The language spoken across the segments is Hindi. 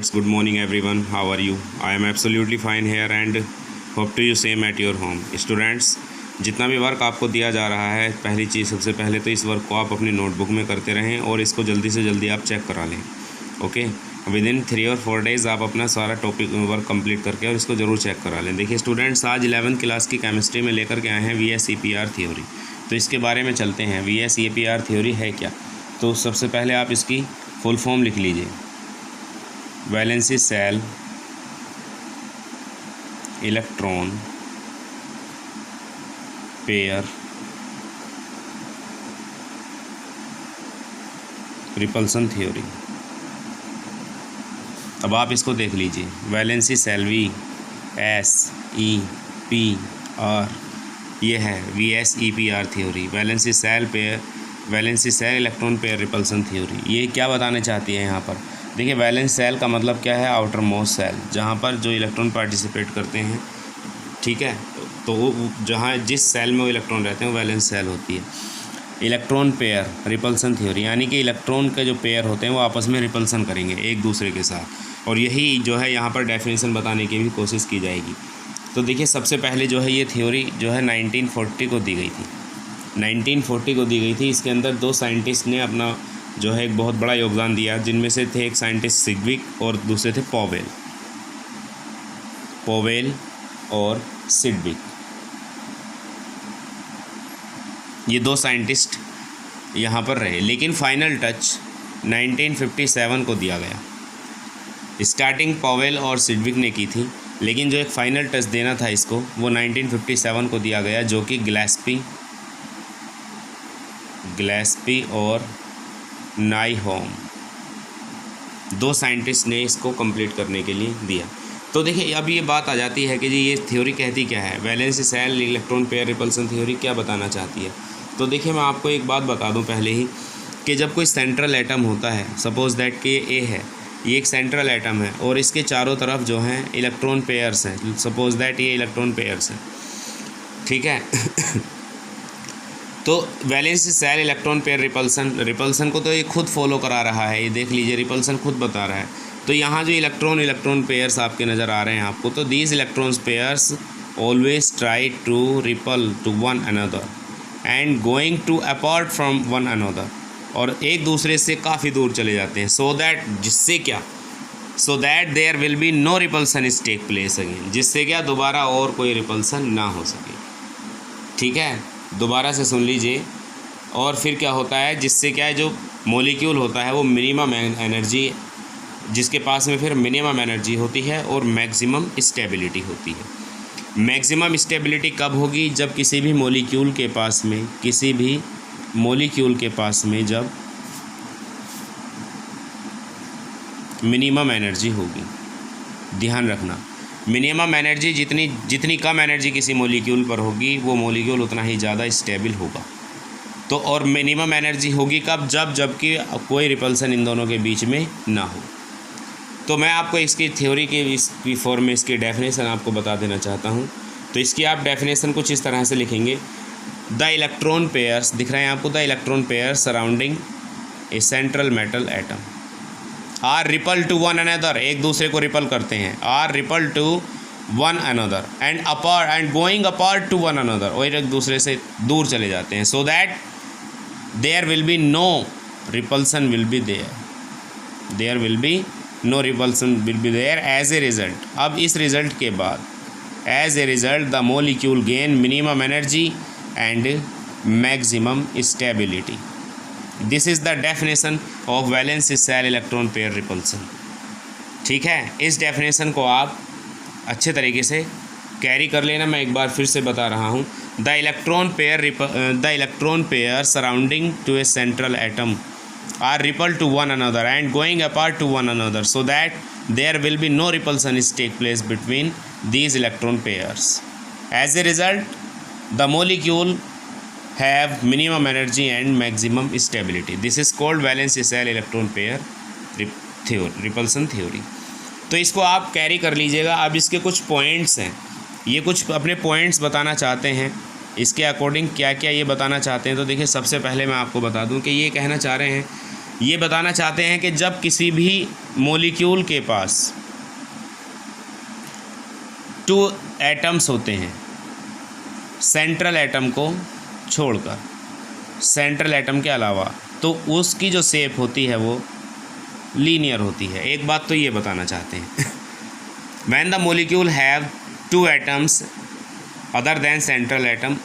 Students, good morning everyone. How are you? I am absolutely fine here and hope to you same at your home. Students, जितना भी वर्क आपको दिया जा रहा है, पहली चीज़ सबसे पहले तो इस वर्क को आप अपनी नोटबुक में करते रहें और इसको जल्दी से जल्दी आप चेक करा लें. ओके, विद इन 3 और 4 डेज़ आप अपना सारा टॉपिक वर्क कंप्लीट करके और इसको ज़रूर चेक करा लें. देखिए स्टूडेंट्स, आज 11th क्लास की केमिस्ट्री में लेकर के आए हैं VSEPR थ्योरी. तो इसके बारे में चलते हैं. VSEPR थ्योरी है क्या? तो सबसे पहले आप इसकी फुल फॉर्म लिख लीजिए. Valency cell electron pair repulsion theory. अब आप इसको देख लीजिए. वैलेंसी सेल VSEPR ये है VSEPR theory. Valency cell electron pair repulsion theory. ये क्या बताना चाहती है यहाँ पर? देखिए, वैलेंस सेल का मतलब क्या है? आउटर मोस्ट सेल, जहाँ पर जो इलेक्ट्रॉन पार्टिसिपेट करते हैं. ठीक है, तो जहाँ जिस सेल में वो इलेक्ट्रॉन रहते हैं वो वैलेंस सेल होती है. इलेक्ट्रॉन पेयर रिपल्सन थ्योरी, यानी कि इलेक्ट्रॉन के जो पेयर होते हैं वो आपस में रिपल्सन करेंगे एक दूसरे के साथ. और यही जो है यहाँ पर डेफिनेशन बताने की भी कोशिश की जाएगी. तो देखिए, सबसे पहले जो है ये थ्योरी जो है 1940 को दी गई थी. 1940 को दी गई थी. इसके अंदर 2 साइंटिस्ट ने अपना जो है एक बहुत बड़ा योगदान दिया, जिनमें से थे एक साइंटिस्ट सिडविक और दूसरे थे पोवेल और सिडविक. ये 2 साइंटिस्ट यहाँ पर रहे, लेकिन फाइनल टच 1957 को दिया गया. स्टार्टिंग पोवेल और सिडविक ने की थी, लेकिन जो एक फाइनल टच देना था इसको वो 1957 को दिया गया, जो कि ग्लैस्पी और नाइहोम 2 साइंटिस्ट ने इसको कंप्लीट करने के लिए दिया. तो देखिए, अब ये बात आ जाती है कि जी ये थ्योरी कहती क्या है? Valency cell electron pair repulsion theory क्या बताना चाहती है? तो देखिए, मैं आपको एक बात बता दूं पहले ही कि जब कोई सेंट्रल एटम होता है, सपोज दैट कि ए है, ये एक सेंट्रल एटम है और इसके चारों तरफ जो हैं इलेक्ट्रॉन पेयर्स हैं. सपोज दैट ये इलेक्ट्रॉन पेयर्स हैं. ठीक है. तो valency cell electron pair repulsion को तो ये खुद फॉलो करा रहा है. ये देख लीजिए, रिपल्सन खुद बता रहा है. तो यहाँ जो इलेक्ट्रॉन पेयर्स आपके नज़र आ रहे हैं आपको, तो these electron pairs always try to repel to one another and going to apart from one another, और एक दूसरे से काफ़ी दूर चले जाते हैं. So that there will be no repulsion is take place again, जिससे क्या दोबारा और कोई रिपल्सन ना हो सके. ठीक है, दोबारा से सुन लीजिए. और फिर क्या होता है, जिससे क्या है, जो मॉलिक्यूल होता है वो मिनिमम एनर्जी, जिसके पास में फिर मिनिमम एनर्जी होती है और मैक्सिमम स्टेबिलिटी होती है. मैक्सिमम स्टेबिलिटी कब होगी? जब किसी भी मॉलिक्यूल के पास में जब मिनिमम एनर्जी होगी. ध्यान रखना, मिनिमम एनर्जी जितनी कम एनर्जी किसी मॉलिक्यूल पर होगी, वो मॉलिक्यूल उतना ही ज़्यादा स्टेबल होगा. तो और मिनिमम एनर्जी होगी कब? जबकि कोई रिपल्सन इन दोनों के बीच में ना हो. तो मैं आपको इसकी थ्योरी की फॉर्म में इसकी डेफिनेशन आपको बता देना चाहता हूँ. तो इसकी आप डेफिनेशन कुछ इस तरह से लिखेंगे. द इलेक्ट्रॉन पेयर्स, दिख रहे हैं आपको, the electron pairs surrounding a central metal atom are repel to one another, एक दूसरे को रिपल करते हैं. Are repel to one another and going apart to one another, और एक दूसरे से दूर चले जाते हैं. So that there will be no repulsion will be there as a result. अब इस रिजल्ट के बाद as a result the molecule gain minimum energy and maximum stability. This is the definition of valency cell electron pair repulsion. ठीक है, इस डेफिनेशन को आप अच्छे तरीके से कैरी कर लेना. मैं एक बार फिर से बता रहा हूँ. The electron pair surrounding to a central atom are repelled to one another and going apart to one another, so that there will be no repulsion is take place between these electron pairs. As a result, the molecule have minimum energy and maximum stability. This is called valence cell electron pair repulsion theory. तो इसको आप कैरी कर लीजिएगा. अब इसके कुछ पॉइंट्स हैं, ये कुछ अपने पॉइंट्स बताना चाहते हैं. इसके अकॉर्डिंग क्या क्या ये बताना चाहते हैं. तो देखिए, सबसे पहले मैं आपको बता दूं कि ये कहना चाह रहे हैं, ये बताना चाहते हैं कि जब किसी भी मॉलिक्यूल के पास 2 एटम्स होते हैं सेंट्रल एटम को छोड़कर, सेंट्रल एटम के अलावा, तो उसकी जो शेप होती है वो लीनियर होती है। एक बात तो ये बताना चाहते हैं when the molecule have 2 atoms other than central atom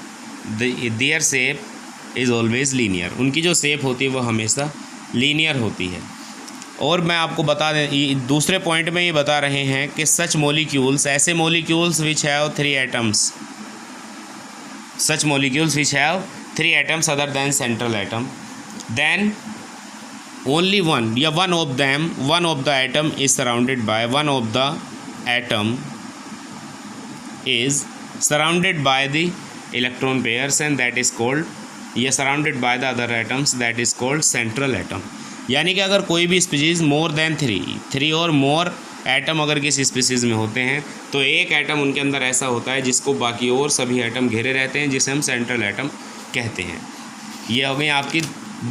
their shape is always linear. उनकी जो शेप होती है वो हमेशा लीनियर होती है। और मैं आपको बता दें, दूसरे पॉइंट में ये बता रहे हैं कि सच मॉलिक्यूल्स, ऐसे molecules which have 3 atoms, such molecules which have 3 atoms other than central atom, then only one of them, one of the atom is surrounded by, one of the atom is surrounded by the electron pairs and that is called, ये surrounded by the other atoms, that is called central atom। यानी कि अगर कोई भी स्पीसीज़ मोर देन 3 और मोर एटम अगर किसी स्पीसीज़ में होते हैं तो एक एटम उनके अंदर ऐसा होता है जिसको बाकी और सभी एटम घेरे रहते हैं, जिसे हम सेंट्रल एटम कहते हैं। ये हो गई आपकी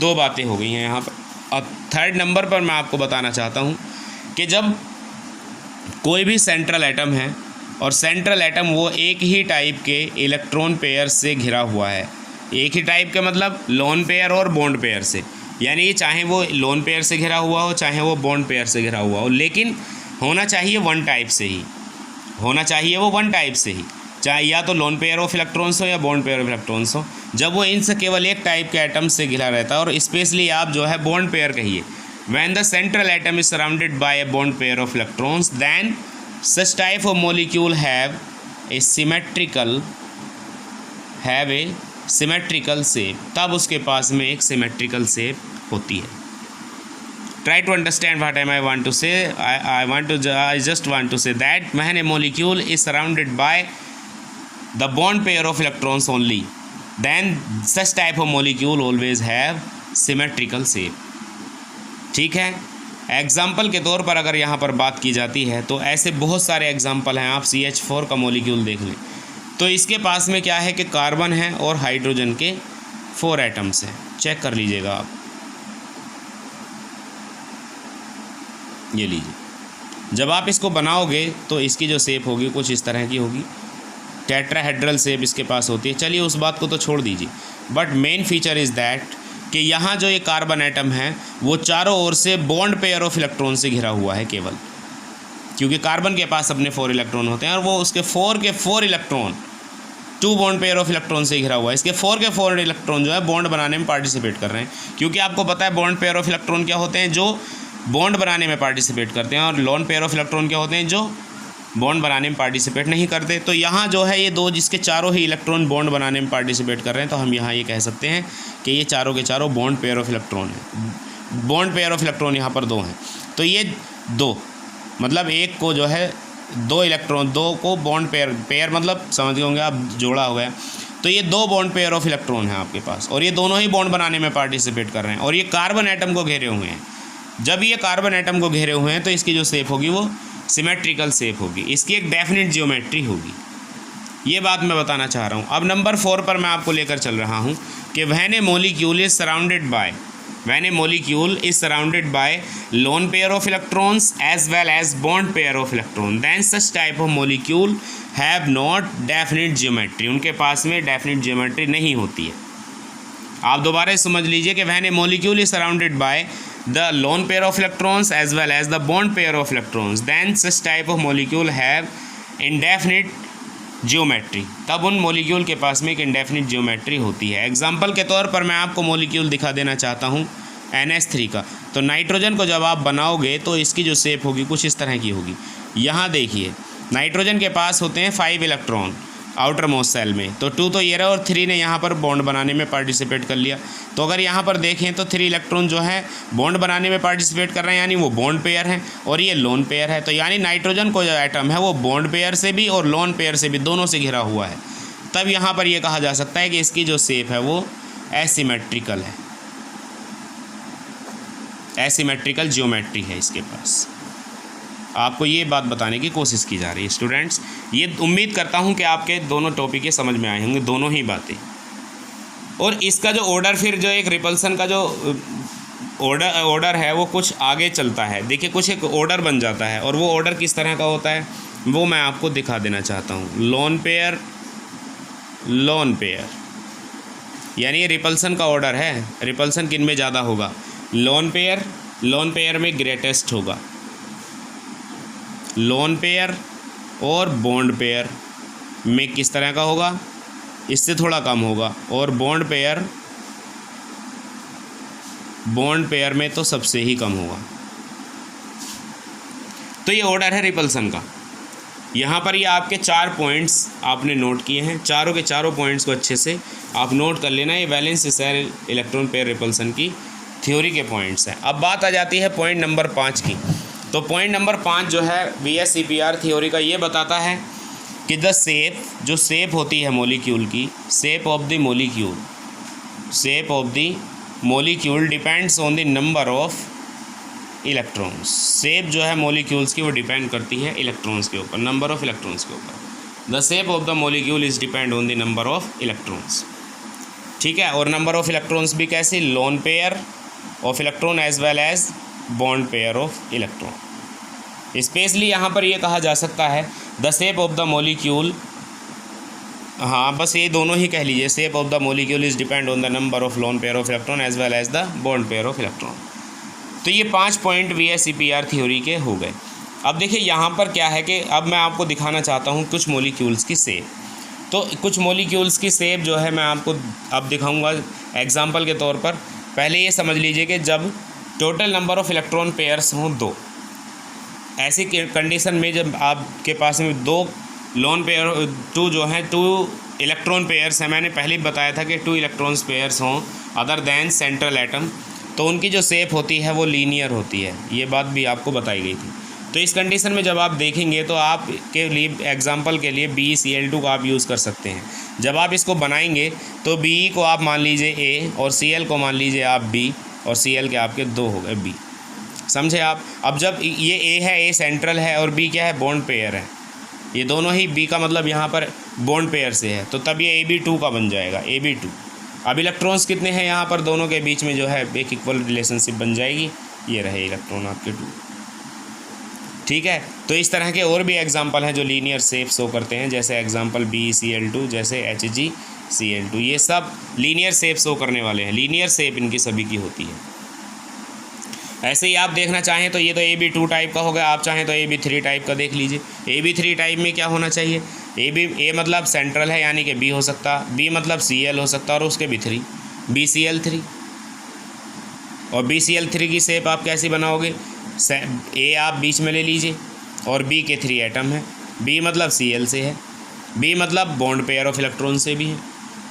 2 बातें हो गई हैं यहाँ पर। और 3rd नंबर पर मैं आपको बताना चाहता हूँ कि जब कोई भी सेंट्रल एटम है और सेंट्रल एटम वो एक ही टाइप के इलेक्ट्रॉन पेयर से घिरा हुआ है, एक ही टाइप के मतलब लोन पेयर और बॉन्ड पेयर से, यानी चाहे वो लोन पेयर से घिरा हुआ हो चाहे वो बॉन्ड पेयर से घिरा हुआ हो, लेकिन होना चाहिए वन टाइप से ही, होना चाहिए वो वन टाइप से ही, चाहे या तो लोन पेयर ऑफ इलेक्ट्रॉन्स हो या बॉन्ड पेयर ऑफ इलेक्ट्रॉन्स हो। जब वो इनसे केवल एक टाइप के एटम से घिरा रहता है, और स्पेशली आप जो है बॉन्ड पेयर कहिए, when the central atom is surrounded by a bond pair of electrons then such type of molecule have a symmetrical shape, तब उसके पास में एक सिमेट्रिकल शेप होती है। Try to understand what I want to say. I just want to say that when a molecule is surrounded by the bond pair of electrons only, then such type of molecule always have symmetrical shape। ठीक है, एग्जाम्पल के तौर पर अगर यहाँ पर बात की जाती है तो ऐसे बहुत सारे एग्जाम्पल हैं। आप CH4 का मोलिक्यूल देख लें तो इसके पास में क्या है कि कार्बन है और हाइड्रोजन के 4 एटम्स हैं। चेक कर लीजिएगा आप, ये लीजिए। जब आप इसको बनाओगे तो इसकी जो शेप होगी कुछ इस तरह की होगी, टेट्राहेड्रल शेप इसके पास होती है। चलिए उस बात को तो छोड़ दीजिए, but main feature is that कि यहाँ जो ये कार्बन एटम है वो चारों ओर से बॉन्ड पेयर ऑफ इलेक्ट्रॉन से घिरा हुआ है केवल, क्योंकि कार्बन के पास अपने 4 इलेक्ट्रॉन होते हैं और वो उसके 4 के 4 electron 2 bond pair of electron से घिरा हुआ है। इसके 4 के 4 इलेक्ट्रॉन जो है बॉन्ड बनाने में पार्टिसिपेट कर रहे हैं, क्योंकि आपको पता है बॉन्ड पेयर ऑफ इलेक्ट्रॉन क्या होते हैं, जो बॉन्ड बनाने में पार्टिसिपेट करते हैं, और लोन पेयर ऑफ इलेक्ट्रॉन क्या होते हैं, जो बॉन्ड बनाने में पार्टिसिपेट नहीं करते। तो यहाँ जो है ये 2 जिसके चारों ही इलेक्ट्रॉन बॉन्ड बनाने में पार्टिसिपेट कर रहे हैं, तो हम यहाँ ये कह सकते हैं कि ये चारों के चारों बॉन्ड पेयर ऑफ इलेक्ट्रॉन है। बॉन्ड पेयर ऑफ इलेक्ट्रॉन यहाँ पर 2 हैं, तो ये 2 मतलब एक को जो है 2 इलेक्ट्रॉन, 2 को बॉन्ड पेयर मतलब समझ गए होंगे आप, जोड़ा हो गया। तो ये 2 बॉन्ड पेयर ऑफ इलेक्ट्रॉन है आपके पास, और ये दोनों ही बॉन्ड बनाने में पार्टिसिपेट कर रहे हैं, और ये कार्बन एटम को घेरे हुए हैं। जब ये कार्बन एटम को घेरे हुए हैं तो इसकी जो शेप होगी वो सिमेट्रिकल शेप होगी, इसकी एक डेफिनेट जियोमेट्री होगी। ये बात मैं बताना चाह रहा हूँ। अब नंबर 4 पर मैं आपको लेकर चल रहा हूँ कि when a molecule is surrounded by lone pair of electrons as well as bond pair of electron, then such type of molecule have not definite geometry. उनके पास में डेफिनेट जियोमेट्री नहीं होती है। आप दोबारा समझ लीजिए कि when a molecule is surrounded bye the lone pair of electrons as well as the bond pair of electrons, then such type of molecule have indefinite geometry। तब उन मोलिक्यूल के पास में एक indefinite geometry होती है। एग्जाम्पल के तौर पर मैं आपको मोलिक्यूल दिखा देना चाहता हूँ NH3 का। तो नाइट्रोजन को जब आप बनाओगे तो इसकी जो शेप होगी कुछ इस तरह की होगी। यहाँ देखिए, नाइट्रोजन के पास होते हैं 5 इलेक्ट्रॉन आउटर मोस्ट सेल में, तो 2 तो ये रहा, और 3 ने यहाँ पर बॉन्ड बनाने में पार्टिसिपेट कर लिया। तो अगर यहाँ पर देखें तो 3 इलेक्ट्रॉन जो है बॉन्ड बनाने में पार्टिसिपेट कर रहे हैं, यानी वो बॉन्ड पेयर हैं, और ये लोन पेयर है। तो यानी नाइट्रोजन को जो एटम है वो बॉन्ड पेयर से भी और लोन पेयर से भी, दोनों से घिरा हुआ है। तब यहाँ पर ये कहा जा सकता है कि इसकी जो शेप है वो एसिमेट्रिकल है, एसिमेट्रिकल जियोमेट्री है इसके पास। आपको ये बात बताने की कोशिश की जा रही है स्टूडेंट्स। ये उम्मीद करता हूँ कि आपके दोनों टॉपिक समझ में आए होंगे, दोनों ही बातें। और इसका जो ऑर्डर फिर जो एक रिपल्सन का जो ऑर्डर है वो कुछ आगे चलता है। देखिए कुछ एक ऑर्डर बन जाता है, और वो ऑर्डर किस तरह का होता है वो मैं आपको दिखा देना चाहता हूँ। लोन पेयर, लोन पेयर यानी ये रिपल्सन का ऑर्डर है। रिपल्सन किन में ज़्यादा होगा? लोन पेयर, लोन पेयर में ग्रेटेस्ट होगा। लोन पेयर और बॉन्ड पेयर में किस तरह का होगा? इससे थोड़ा कम होगा। और बॉन्ड पेयर में तो सबसे ही कम होगा। तो ये ऑर्डर है रिपल्सन का। यहाँ पर ये आपके 4 पॉइंट्स आपने नोट किए हैं। चारों के चारों पॉइंट्स को अच्छे से आप नोट कर लेना। ये valence shell electron pair repulsion की थ्योरी के पॉइंट्स हैं। अब बात आ जाती है पॉइंट नंबर 5 की। तो पॉइंट नंबर 5 जो है VSEPR थ्योरी का, ये बताता है कि द शेप, जो शेप होती है मॉलिक्यूल की, shape of the molecule, shape of the molecule depends on the number of electrons. Shape जो है मॉलिक्यूल्स की वो डिपेंड करती है इलेक्ट्रॉन्स के ऊपर, नंबर ऑफ इलेक्ट्रॉन्स के ऊपर। The shape of the molecule is depend on the number of electrons. ठीक है, और नंबर ऑफ इलेक्ट्रॉन्स भी कैसे? Lone pair of electron as well as bond pair of electron. Specially यहाँ पर ये कहा जा सकता है the shape of the molecule, हाँ बस ये दोनों ही कह लीजिए। Shape of the molecule is depend on the number of lone pair of electron as well as the bond pair of electron. तो ये 5 पॉइंट VSEPR थ्योरी के हो गए। अब देखिए यहाँ पर क्या है कि अब मैं आपको दिखाना चाहता हूँ कुछ मॉलिक्यूल्स की शेप। तो कुछ मॉलिक्यूल्स की शेप जो है मैं आपको अब दिखाऊंगा एग्जांपल के तौर पर। पहले ये समझ लीजिए कि जब total number of electron pairs हों 2, ऐसी कंडीशन में जब आपके पास में 2 लोन पेयर, 2 जो हैं 2 इलेक्ट्रॉन पेयर्स हैं, मैंने पहले ही बताया था कि 2 इलेक्ट्रॉन्स पेयर्स हों अदर दैन सेंट्रल एटम, तो उनकी जो शेप होती है वो लीनियर होती है। ये बात भी आपको बताई गई थी। तो इस कंडीशन में जब आप देखेंगे तो आप के लिए एग्जांपल के लिए BeCl2 का आप यूज़ कर सकते हैं। जब आप इसको बनाएंगे तो Be को आप मान लीजिए A और Cl को मान लीजिए आप B, और Cl के आपके 2 हो गए B। समझे आप? अब जब ये A है, A सेंट्रल है, और B क्या है? बॉन्ड पेयर है। ये दोनों ही B का मतलब यहाँ पर बॉन्ड पेयर से है, तो तब ये AB2 का बन जाएगा, AB2। अब इलेक्ट्रॉन्स कितने हैं यहाँ पर? दोनों के बीच में जो है एक इक्वल रिलेशनशिप बन जाएगी। ये रहे इलेक्ट्रॉन आपके 2। ठीक है, तो इस तरह के और भी एग्जांपल हैं जो लीनियर शेप शो करते हैं, जैसे एग्जांपल BeCl2, जैसे HgCl2। ये सब लीनियर शेप शो करने वाले हैं। लीनियर शेप इनकी सभी की होती है। ऐसे ही आप देखना चाहें तो ये तो AB2 टाइप का हो गया, आप चाहें तो AB3 टाइप का देख लीजिए। AB3 टाइप में क्या होना चाहिए? A मतलब सेंट्रल है यानी कि B हो सकता, B मतलब Cl हो सकता, और उसके भी 3 BCl3। और BCl3 की शेप आप कैसी बनाओगे? A आप बीच में ले लीजिए और B के 3 एटम हैं। B मतलब Cl से है, B मतलब बॉन्ड पेयर ऑफ इलेक्ट्रॉन से भी है।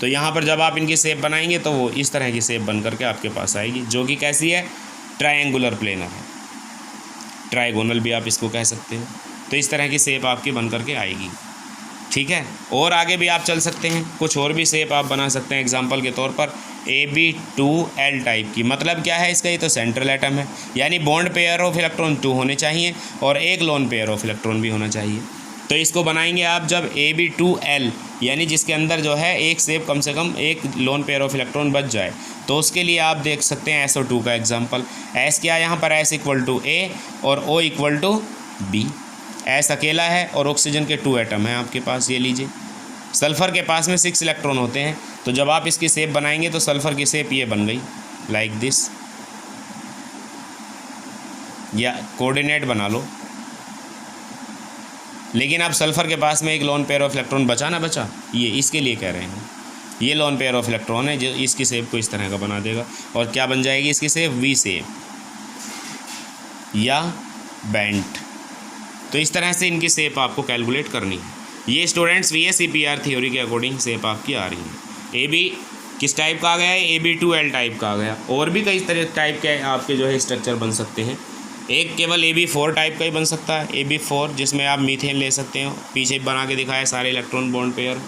तो यहाँ पर जब आप इनकी शेप बनाएंगे तो वो इस तरह की शेप बन करके आपके पास आएगी, जो कि कैसी है? ट्रायंगुलर प्लेनर है, ट्राइगोनल भी आप इसको कह सकते हो। तो इस तरह की शेप आपकी बन करके आएगी। ठीक है, और आगे भी आप चल सकते हैं, कुछ और भी शेप आप बना सकते हैं। एग्जांपल के तौर पर AB2L टाइप की, मतलब क्या है इसका? ये तो सेंट्रल एटम है, यानी बॉन्ड पेयर ऑफ इलेक्ट्रॉन 2 होने चाहिए और एक लोन पेयर ऑफ इलेक्ट्रॉन भी होना चाहिए। तो इसको बनाएंगे आप जब AB2L, यानी जिसके अंदर जो है एक शेप कम से कम एक लोन पेयर ऑफ इलेक्ट्रॉन बच जाए, तो उसके लिए आप देख सकते हैं SO2 का एग्जांपल। S क्या है यहाँ पर? S = A और O = B। S अकेला है और ऑक्सीजन के 2 एटम हैं आपके पास, ये लीजिए। सल्फ़र के पास में 6 इलेक्ट्रॉन होते हैं, तो जब आप इसकी शेप बनाएंगे तो सल्फ़र की शेप ये बन गई, लाइक दिस, या कोऑर्डिनेट बना लो। लेकिन अब सल्फ़र के पास में एक लोन पेयर ऑफ इलेक्ट्रॉन बचा ना बचा, ये इसके लिए कह रहे हैं। ये लोन पेयर ऑफ इलेक्ट्रॉन है जो इसकी शेप को इस तरह का बना देगा, और क्या बन जाएगी इसकी शेप? V शेप या बेंट। तो इस तरह से इनकी शेप आपको कैलकुलेट करनी है। ये स्टूडेंट्स VSEPR थ्योरी के अकॉर्डिंग शेप आपकी आ रही है। AB किस टाइप का आ गया है? AB2L टाइप का आ गया। और भी कई तरह टाइप के आपके जो है स्ट्रक्चर बन सकते हैं। एक केवल AB4 टाइप का ही बन सकता है, AB4, जिसमें आप मीथेन ले सकते हो। पीछे बना के दिखाया सारे इलेक्ट्रॉन बॉन्ड पेयर।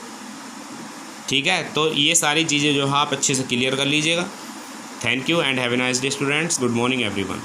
ठीक है, तो ये सारी चीज़ें जो है आप अच्छे से क्लियर कर लीजिएगा। Thank you and have a nice day students. Good morning everyone.